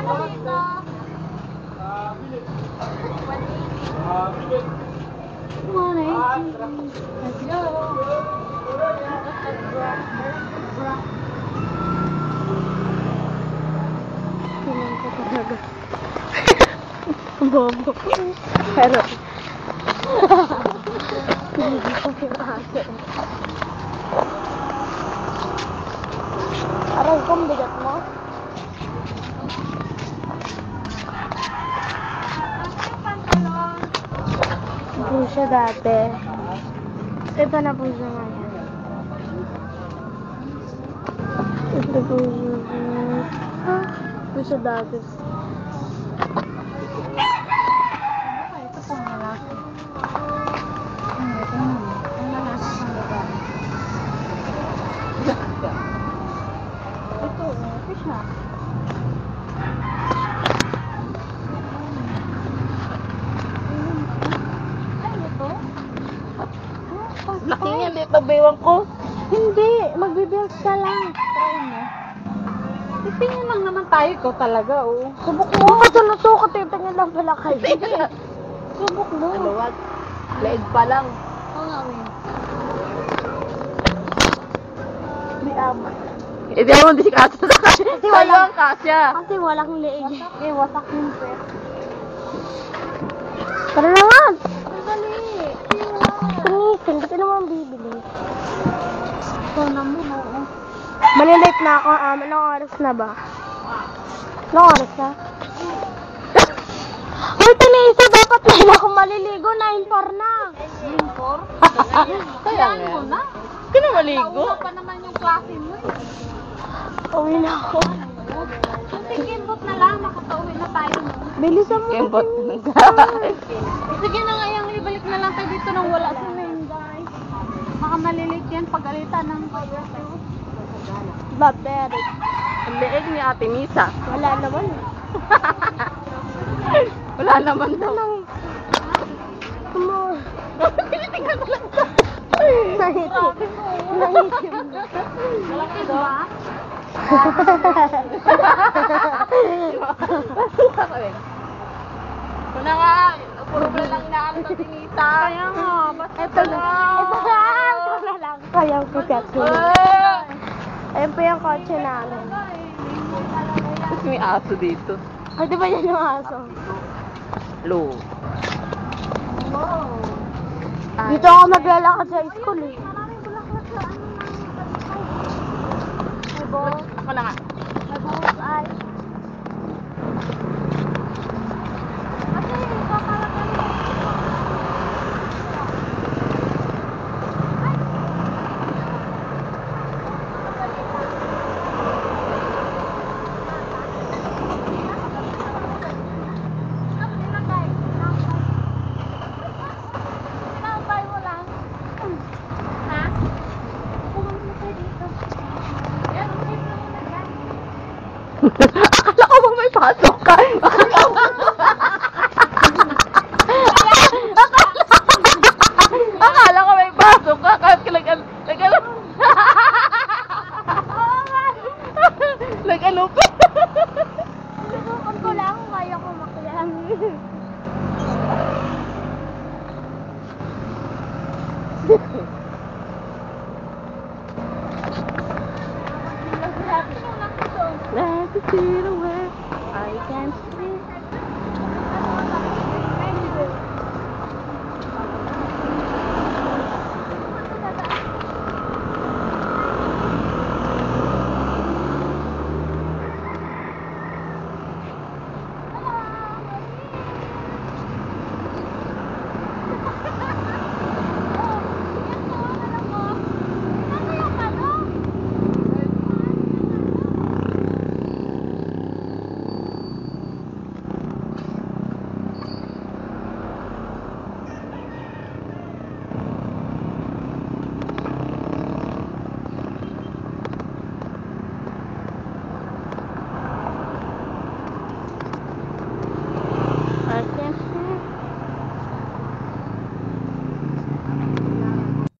Let's go. Tingnan ko talaga. Bobo. Pero, hindi ko pinasa. Aray ko, bigat mo. Ito siya dati. Ito na po siya ngayon. Ito po siya. Ito siya dati. Ito pang malaki. Ito naman. Ang lalaki sa lugar. Ito siya. Laki niya, di pabiwang ko. Hindi, magbibuild ka lang. Try mo. Titingin lang naman tayo ko talaga, oh. Subok mo. Sukat, titingin lang pala kayo. Subok mo. Ano wag? Leg pa lang. Oo nga, Win. Di ama. Hindi ako hindi kasya sa kasya. Kasi wala- Sa'yo ang kasya. Kasi walang leeg. Eh, wasak yung pet. Tara na nga. Madali. Tumisin, ba't naman bibili? Ito naman, oo. Malilate na ako. Anong oras na ba? Anong oras na? Uy, Tanisa, dapat na ako maliligo. 9:04 na. Yung 4? Kaya Kayaan mo na. Hindi na maligo. Nauna pa naman yung klase mo, eh. Uwi na ako. Tingin-bot na lang, makatauwi na tayo. No? Bilisan mo. Kembot. Sige na nga yung ibalik na lang tayo dito nang wala si Menday. Baka malilate yan pag-alitan ng pag-review. Battery. Ang leeg ni Ate Nisa. Wala naman. Wala naman daw. More. Tinitingnan ko lang ito. Nangitim. Nangitim. Malaki ba? Una nga, puro ba lang inaano sa Tinita? Kaya nga, basta Ito na. Ito na. Ito na lang. Kaya ko kaya. Ayun po yung kotse namin. Tapos may aso dito. Ay, di ba yan yung aso? Lo. Dito ako maglalakad sa school eh. Maraming bulaklak sa ano ng may balls. Ako na nga. May balls ay. Kasi, kakalak Akala ko bang may pasok ka? Akala ko may pasok ka. Kahit nag-alupin. Subukan ko lang, kaya ko makiyan. Let's see the way I can see.